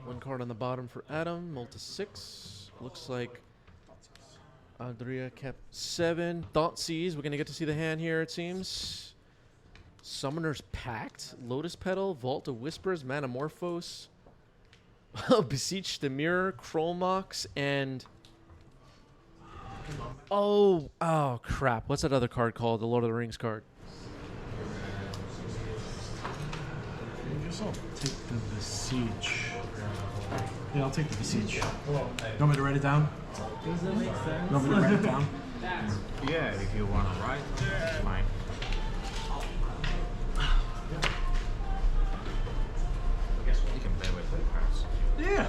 One card on the bottom for Adam. Multi 6. Looks like Andrea kept 7. Thoughtseize. We're going to get to see the hand here, it seems. Summoner's Pact. Lotus Petal. Vault of Whispers. Manamorphose. Beseech Dimir. Krolmox. And... Oh crap. What's that other card called? The Lord of the Rings card. I guess I'll take the Beseech. Yeah, I'll take the Beseech. You want me to write it down? Does that make sense? You want me to write it down? Yeah, if you want to write, it's fine. You can play with the cards. Yeah.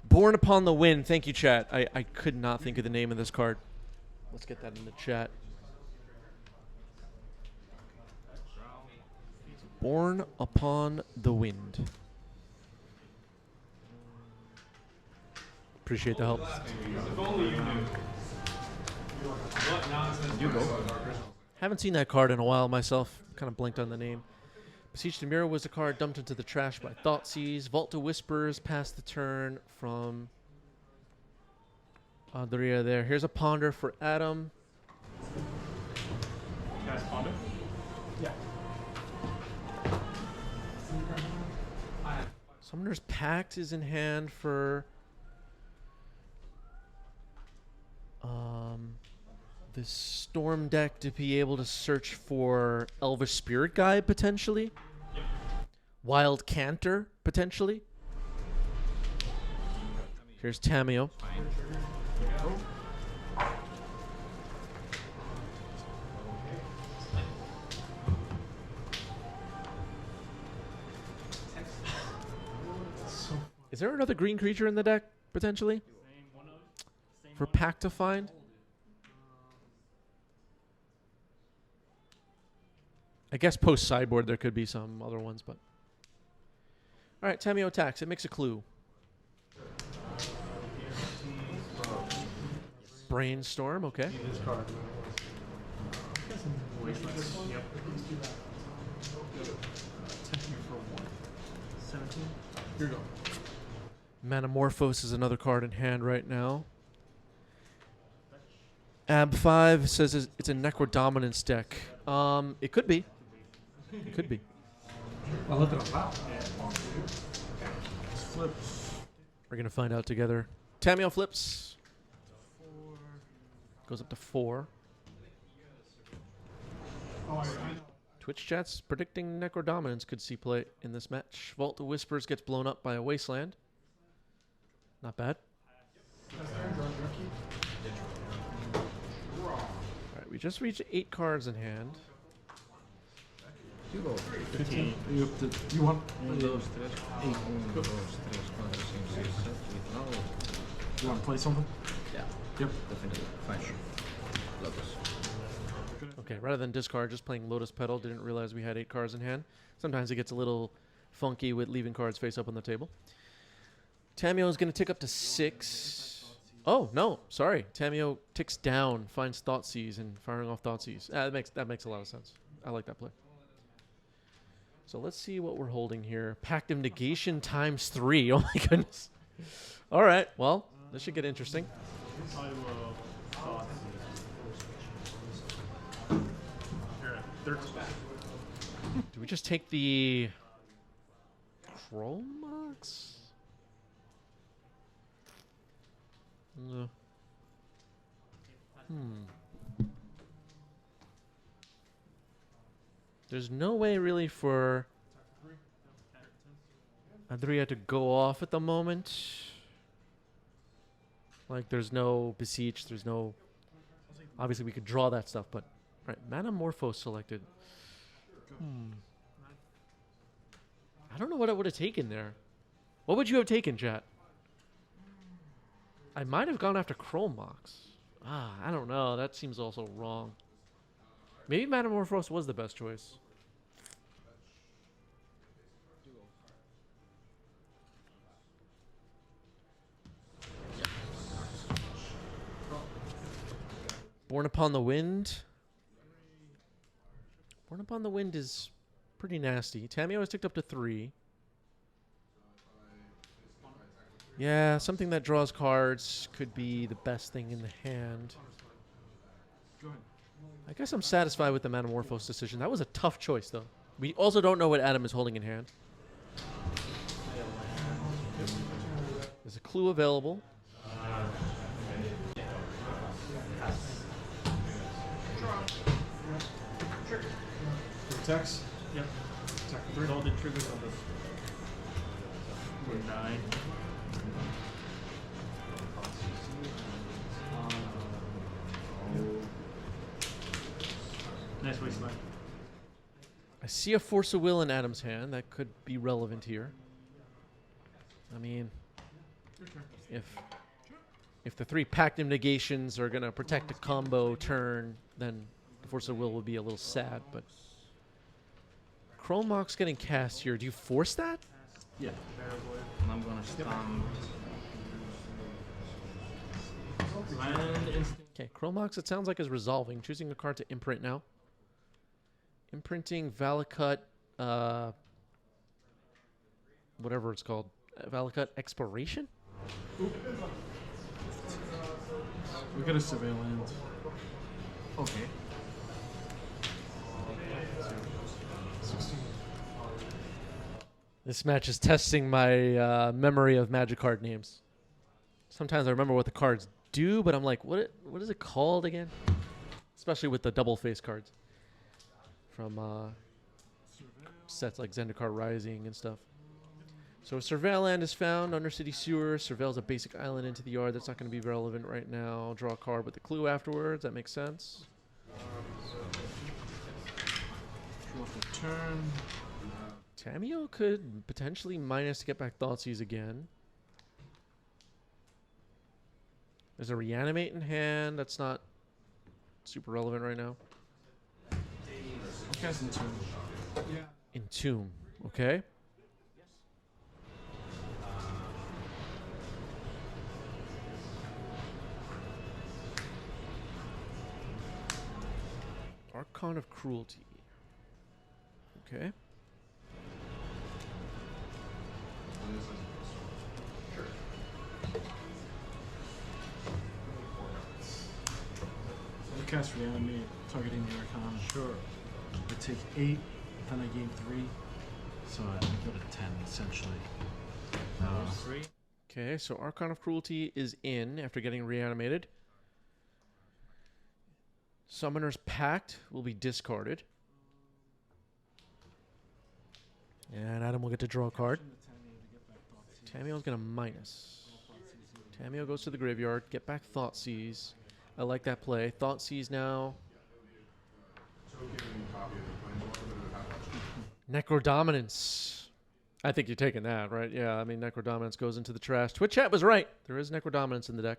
Born Upon the Wind. Thank you, chat. I could not think of the name of this card. Let's get that in the chat. Born Upon the Wind. Appreciate the help. If only you knew. What nonsense. You go. Haven't seen that card in a while myself. Kind of blinked on the name. Beseech Dimir was a card dumped into the trash by Thoughtseize. Vault of Whispers passed the turn from Andrea there. Here's a Ponder for Adam. You guys ponder? Yeah. Summoner's Pact is in hand for the Storm deck to be able to search for Elvish Spirit Guide, potentially. Yep. Wild Canter, potentially. Here's Tameo. Is there another green creature in the deck, potentially? For Pact to find? I guess post-sideboard there could be some other ones, but... Alright, Tameo attacks. It makes a clue. Brainstorm, okay. This card. Yep. 17. Here you go. Manamorphose is another card in hand right now. Ab5 says it's a Necrodominance deck. It could be. It could be. I'll look it up. Wow. Flip. We're going to find out together. Tameo flips. Goes up to 4. Twitch chat's predicting Necrodominance could see play in this match. Vault of Whispers gets blown up by a Wasteland. Not bad. Alright, we just reached 8 cards in hand. You go. 15. You want? 1, 2, 3, 8. 1, 2, 3, 4, 5, 6, 7, 8. No. You want to play something? Yeah. Yep. Definitely. Fine. Lotus. Okay, rather than discard, just playing Lotus Petal. Didn't realize we had 8 cards in hand. Sometimes it gets a little funky with leaving cards face up on the table. Tameo is going to tick up to 6. Oh, no. Sorry. Tameo ticks down, finds Thoughtseize, and firing off Thoughtseize. That makes a lot of sense. I like that play. So let's see what we're holding here. Pact of Negation times 3. Oh, my goodness. All right. Well, this should get interesting. I will. Here, 13. Do we just take the Krolmox? No. There's no way really for Andrea to go off at the moment. Like, there's no Beseech, there's no... Obviously, we could draw that stuff, but... Right, Manamorphose selected. I don't know what I would have taken there. What would you have taken, chat? I might have gone after Krolmox. I don't know. That seems also wrong. Maybe Manamorphose was the best choice. Born Upon the Wind. Born Upon the Wind is pretty nasty. Tameo has ticked up to 3. Yeah, something that draws cards could be the best thing in the hand. Go ahead. I guess I'm satisfied with the Manamorphose decision. That was a tough choice, though. We also don't know what Adam is holding in hand. There's a clue available. Attacks? Yep. Attack for 3. All the triggers on this. 9. Nice waistline. I see a Force of Will in Adam's hand. That could be relevant here. I mean, if the 3 Pactum negations are going to protect a combo turn, then the Force of Will would be a little sad, but Chrome Mox getting cast here. Do you force that? Yeah. And I'm gonna stun. Land instant. Okay, Chrome Mox, it sounds like, is resolving. Choosing a card to imprint now. Imprinting Valakut, whatever it's called. Valakut Exploration? We got a surveillance. Okay. 16. This match is testing my memory of Magic card names. Sometimes I remember what the cards do, but I'm like, what is it called again? Especially with the double face cards from sets like Zendikar Rising and stuff. So Surveil Land is found, Undercity Sewer. Surveil's a basic island into the yard. That's not going to be relevant right now. Draw a card with the clue afterwards. That makes sense. Draw for turn. Tamiyo could potentially minus to get back Thoughtseize again. There's a Reanimate in hand. That's not super relevant right now. I'll cast Entomb. Yeah. Entomb, okay. Archon of Cruelty. Okay. I'll cast Reanimate, targeting the Archon. Sure. I take 8, then I gain 3. So I go to 10, essentially. 3. Okay, so Archon of Cruelty is in after getting reanimated. Summoner's Pact will be discarded. And Adam will get to draw a card. Tamiyo's going to minus. Tamiyo goes to the graveyard. Get back Thoughtseize. I like that play. Thoughtseize now. Necrodominance. I think you're taking that, right? Yeah, I mean, Necrodominance goes into the trash. Twitch chat was right. There is Necrodominance in the deck.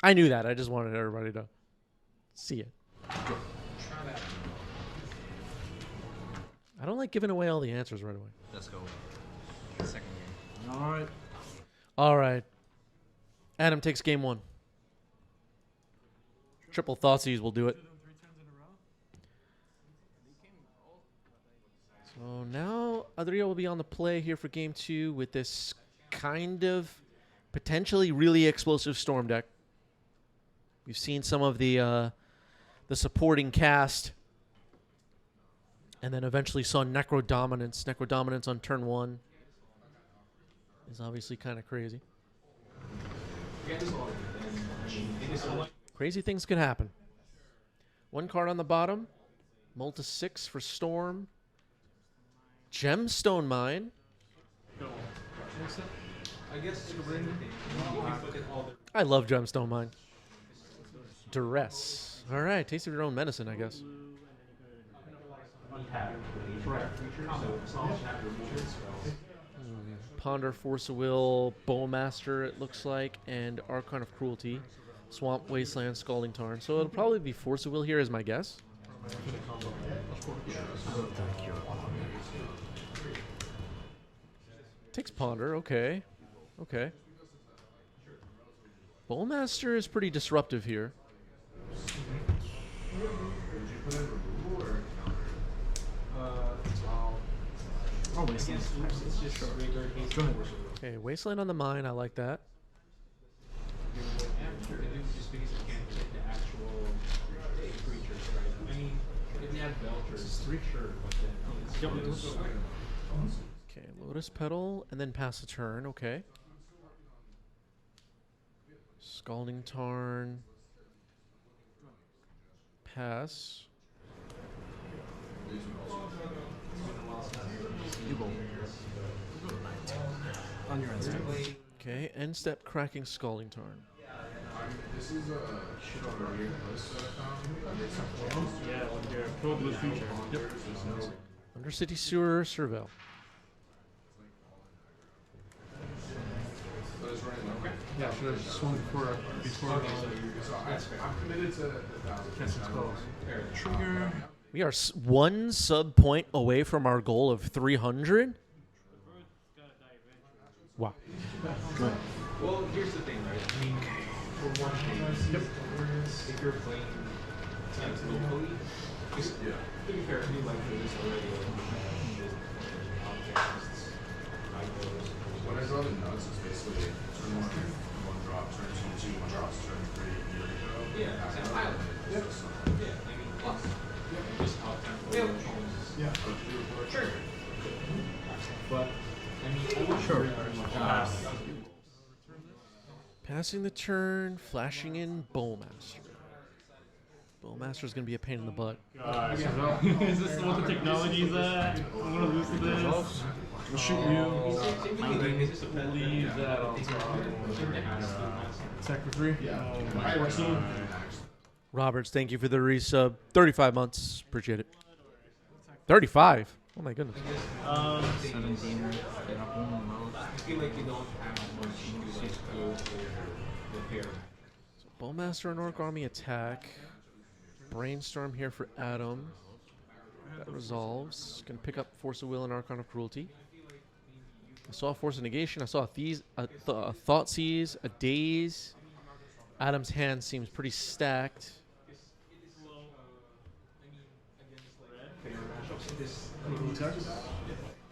I knew that. I just wanted everybody to see it. I don't like giving away all the answers right away. Let's go. Second game. Alright. All right. Adam takes game 1. Triple Thoughtseize will do it. So now Adria will be on the play here for game 2 with this kind of potentially really explosive Storm deck. We've seen some of the supporting cast, and then eventually saw Necrodominance. Necrodominance on turn 1 is obviously kind of crazy. Crazy things could happen. 1 card on the bottom. Multi 6 for Storm. Gemstone Mine. I love Gemstone Mine. Duress. All right, taste of your own medicine, I guess. Ponder, Force of Will, Bowmaster, it looks like, and Archon of Cruelty. Swamp, Wasteland, Scalding Tarn. So it'll probably be Force of Will here, is my guess. Takes Ponder, okay. Okay. Bowmaster is pretty disruptive here. Oh, Wasteland. Sure. Go ahead. Okay, Wasteland on the mine. I like that. Just because it can't hit the actual creatures, right? I mean, if you had Belters, sure, but then Okay, Lotus Petal, and then pass the turn. Okay. Scalding Tarn. Pass. You go. On your end step. Okay, end step Cracking Scalding Tarn. This is a shit on our ear post that I found. Yeah, with your Pro Blue Future. Yep. Undercity Sewer Surveil. Yeah, should have swung before. I'm committed to the 1,000. Casting spells. Trigger. We are one sub point away from our goal of 300. Wow. well, here's the thing, right? I mean, for one thing, if you're playing teams locally, because to be fair, we like this already. When I draw the nuts, it's basically turn 1, 1 drop, turn 2, 2 drops, turn 3, year to go. Yeah, it's an island. Yeah, I mean, plus. Just how tempo Yeah. Sure. But, I mean, I would sure. Very much Passing the turn, flashing in Bowmaster. Bowmaster's going to be a pain in the butt. Is this what the technology is at? I'm gonna lose to this. We'll shoot you. Believe that I'll Attack for 3. 14. Roberts, thank you for the resub. 35 months. Appreciate it. 35? Oh my goodness. 17. I feel like you don't have much to repair. Bowmaster and Orc Army attack. Brainstorm here for Adam. That resolves. Gonna pick up Force of Will and Archon of Cruelty. I saw a Force of Negation. I saw a Thought Seize, a Daze. Adam's hand seems pretty stacked.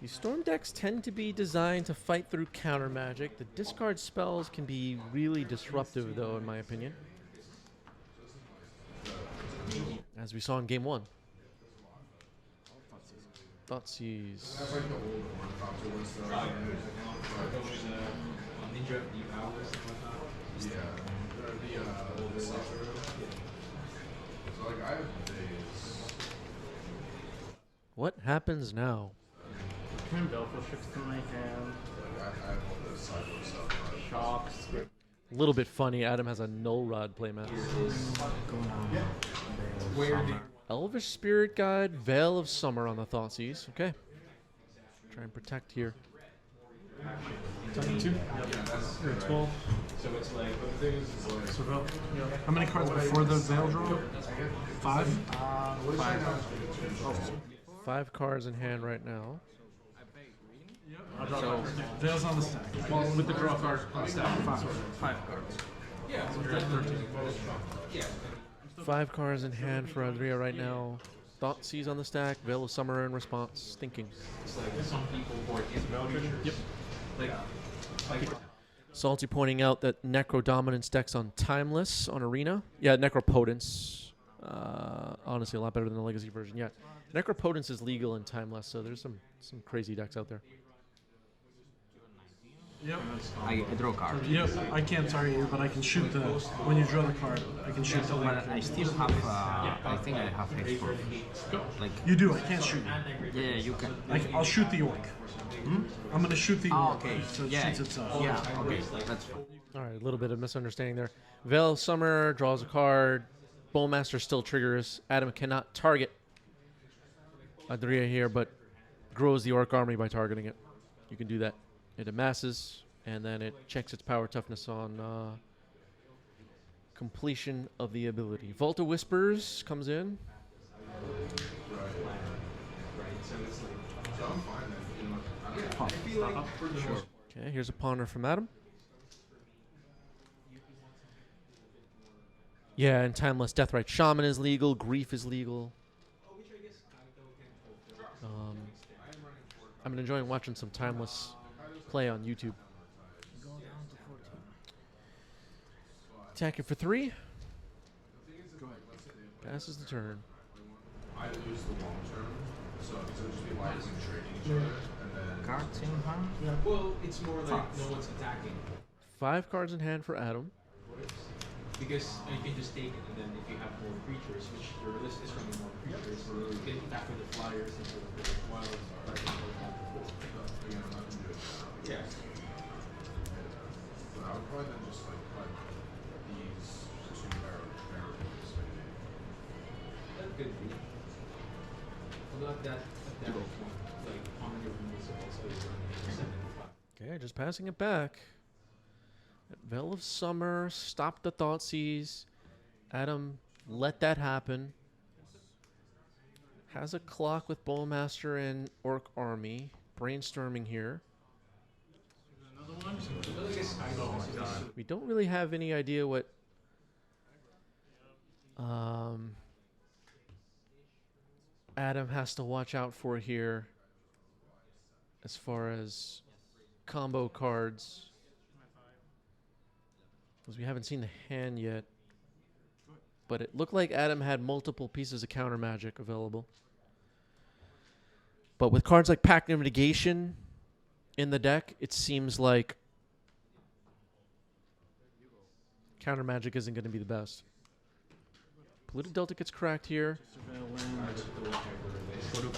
These storm decks tend to be designed to fight through counter magic. The discard spells can be really disruptive, though, in my opinion. As we saw in game 1. Thoughtseize. That's like the old Ornithopter one stuff. Ninja Hours and whatnot. Yeah. The so like I have days. What happens now? Turn Belfast tricks to my hand. Like I have all this cyber stuff. Shocks. A little bit funny. Adam has a Null Rod playmat. Where did Elvish Spirit Guide, Veil of Summer on the Thoughtseize. Okay. Try and protect here. Attack 2. Or 12. so it's like what the thing is Surveil. How many cards before the veil draw? 5? 5. 5 cards in hand right now. So, veil's on the stack. Well, with the draw card on the stack. 5 cards. yeah. So we're at 13. Yeah. 5 cards in hand for Andrea right now. Thoughtseize on the stack. Veil of Summer in response. Thinking. It's like some people who are in Belters. Yep. Like Salty pointing out that Necrodominance decks on Timeless on Arena. Yeah, Necropotence. Honestly, a lot better than the Legacy version. Yeah, Necropotence is legal in Timeless, so there's some crazy decks out there. Yep. I draw a card. Yep. I can't target you, but I can shoot the. When you draw the card, I can shoot the But link. I still have, I think I have export. Like, You do. I can't shoot you. yeah, you can. I'll shoot the orc. I'm gonna shoot the Oh, orc. okay. So it Yeah. shoots itself. Yeah, okay, that's fine. All right, a little bit of misunderstanding there. Veil of Summer draws a card. Bowmaster still triggers. Adam cannot target Andrea here, but grows the Orc Army by targeting it. You can do that. It amasses, and then it checks its power toughness on completion of the ability. Volta Whispers comes in. Okay, here's a ponder from Adam. Yeah, and Timeless Deathrite Shaman is legal. Grief is legal. I've been enjoying watching some timeless play on YouTube. Go down to 14. Attack it for 3. Passes the turn. I lose the long term, so it would just be like we trading each other, and then Cards in hand. Well, it's more like no one's attacking. 5 cards in hand for Adam. Because you can just take it, and then if you have more creatures, which your list is running more creatures, so you can attack with the flyers instead of the wilds. again, I'm not gonna do it now. Yeah. But I would probably then just like put these 2 barrels maybe. That could be. Well, not that at that point. Like, how many removals are also running 7 and 5? Okay, just passing it back. Veil of Summer, stop the Thoughtseize. Adam, let that happen. Has a clock with Bowmaster and Orc Army. Brainstorming here. We don't really have any idea what Adam has to watch out for here as far as combo cards. Because we haven't seen the hand yet. But it looked like Adam had multiple pieces of counter magic available. But with cards like Pact of Negation in the deck, it seems like counter magic isn't going to be the best. Polluted Delta gets cracked here. Go to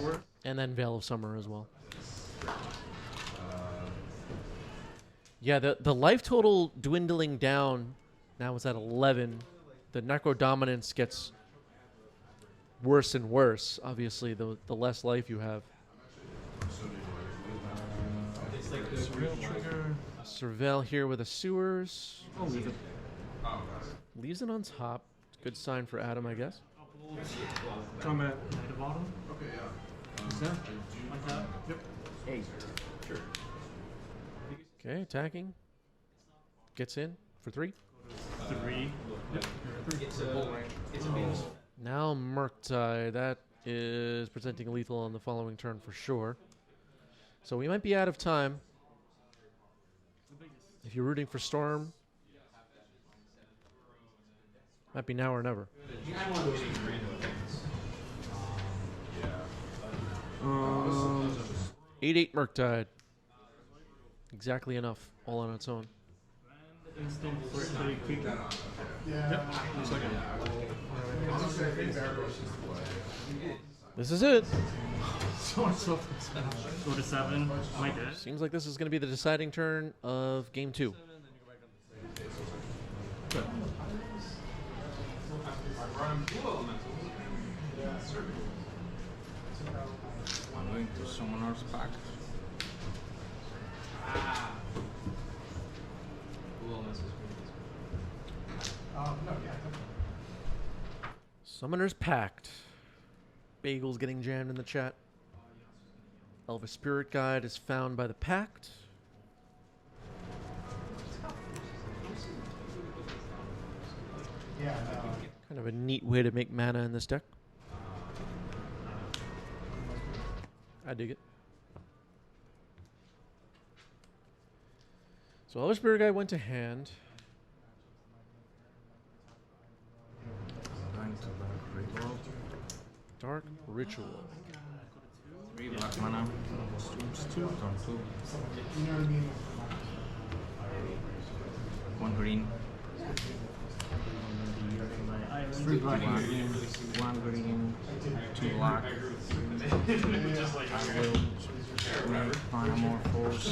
4. And then Veil of Summer as well. Yeah, the life total dwindling down. Now it's at 11. The Necrodominance gets worse and worse, obviously, the less life you have. It's like the Surveil trigger. Surveil here with a Sewers. I'll leave it. Leaves it on top. Good sign for Adam, I guess. Combat. At the bottom. Okay, yeah. Is there? Like that. Yep. 8. Sure. Okay, attacking. Gets in for 3. 3. It's a base. Now Murktide. That is presenting lethal on the following turn for sure. So we might be out of time. If you're rooting for Storm, might be now or never. 8/8 Murktide. Exactly enough, all on its own. Instant birthday quick. Yep. Looks like it. This is it. So Go to 7. My dead. Seems like this is going to be the deciding turn of Game 2. I'm going to Summoner's Pact. Summoner's Pact. Bagel's getting jammed in the chat. Elvis Spirit Guide is found by the Pact. Kind of a neat way to make mana in this deck. I dig it. So Elvis Spirit Guide went to hand. Going to Dark Ritual. 3 black mana. Streams 2. Turn 2. 1 green. 3 black. 1 green. 2 black. I will make Manamorphose.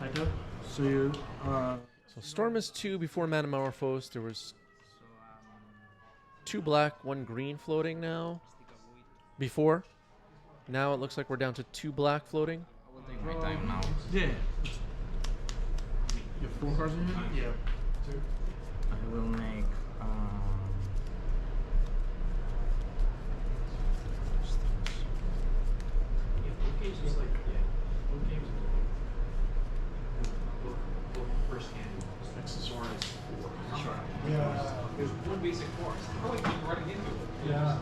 Kaito. So you, So Storm is 2 before Manamorphose. There was 2 black, 1 green floating now. Before. Now it looks like we're down to 2 black floating. I will take my time now. yeah. You have 4 cards in your hand? Yeah. I will make Games was like, both games both first hand. Accessories. Sure. Yeah. There's one basic force. Oh, I keep running into it. Yeah.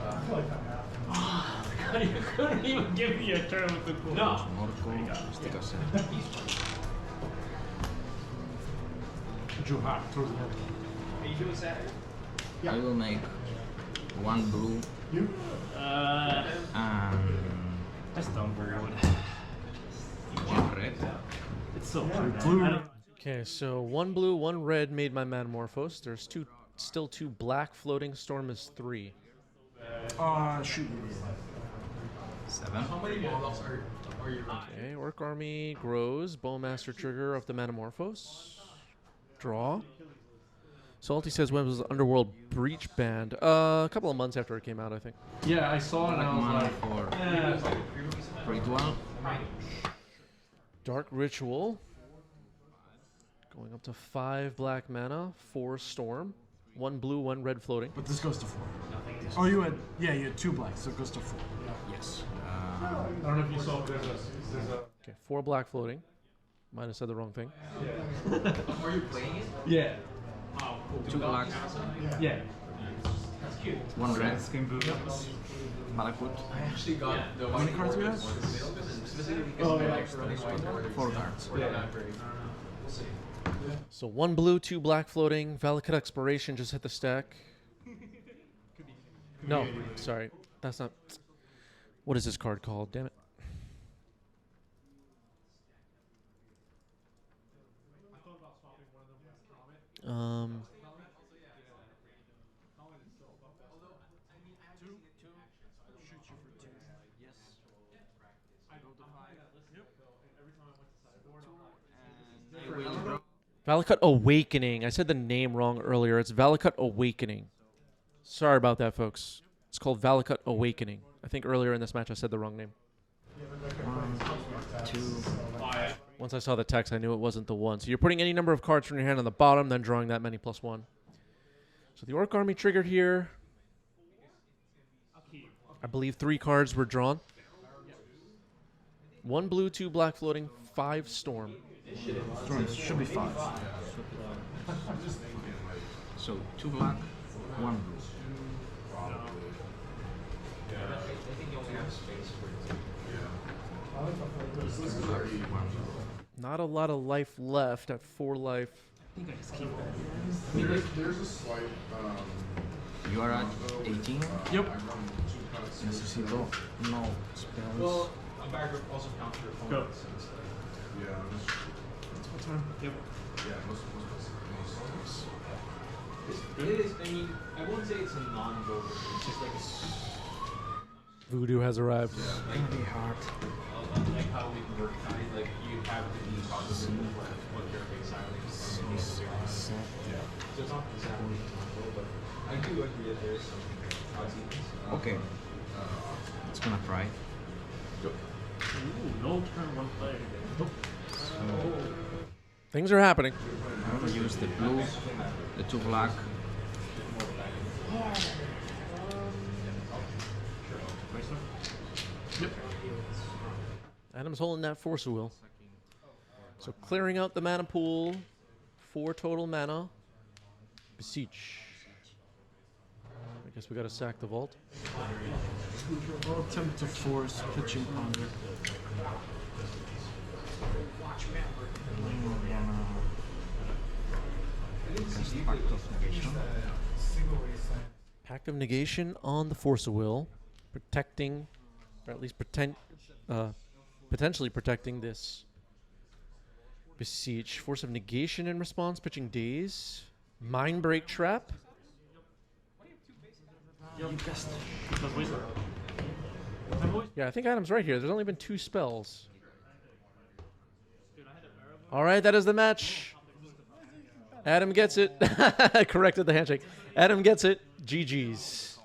I feel like that happened. You couldn't even Give me a turn with the cool. No. Drew hot towards the end. Are you doing Saturday? I will make one blue You? and That's dumb, very good. one red. It's so Blue. Okay, so 1 blue, 1 red made my Manamorphose. There's still 2 black floating. Storm is 3. Shoot. 7. How many models are you running? Okay, Orc Army grows. Bowmaster trigger of the Manamorphose. Draw. Salty says when was Underworld Breach banned? A couple of months after it came out, I think. Yeah, I saw it and I was Mana like, for ritual. Dark Ritual. Going up to 5 black mana, 4 storm. 1 blue, 1 red floating. But this goes to 4. Oh, you had, yeah, you had 2 blacks, so it goes to 4. Yes. I don't know if you saw there's a Okay, 4 black floating. Might have said the wrong thing. Are you playing it? yeah. 2 blacks, Yeah. That's cute. 1 red. Malakut. I actually got the How many cards do you have? specifically because I like 4 cards. So 1 blue, 2 black floating. Valakut Expiration just hit the stack. No, sorry. That's not... What is this card called? Damn it. Valakut Awakening. I said the name wrong earlier. It's Valakut Awakening. Sorry about that, folks. It's called Valakut Awakening. I think earlier in this match I said the wrong name. 1, 2. Once I saw the text, I knew it wasn't the one. So you're putting any number of cards from your hand on the bottom, then drawing that many plus 1. So the Orc Army triggered here. I believe 3 cards were drawn. 1 blue, 2 black floating, 5 storm. Storms should be 5. So 2 black, 1 blue. I think you only have space for it. Not a lot of life left at 4 life. There's a slight, You are at 18. Yep. Necesito no spells. Well, a bagger also counts your opponents. yeah, What time? Yep. most It is, I mean, I wouldn't say it's a non-voter. It's just like Voodoo has arrived. Gonna be hard. like how we work. Like you have to be positive with what your face island. So it's not exactly non-voter, but I do agree that there's some odds. Okay. It's gonna try. Ooh, no turn, 1 play. Things are happening. I'm gonna use the blue, the 2 black. Adam's holding that Force Wheel. So clearing out the mana pool. 4 total mana. Beseech. I guess we gotta sack the vault. I'll attempt to force pitching ponder. Cast Pact of Negation. Pact of Negation on the Force of Will. Protecting, or at least potentially protecting this Beseech. Force of Negation in response. Pitching Daze. Mindbreak Trap. Yeah, I think Adam's right here. There's only been 2 spells. All right, that is the match. Adam gets it. Corrected the handshake. Adam gets it. GG's.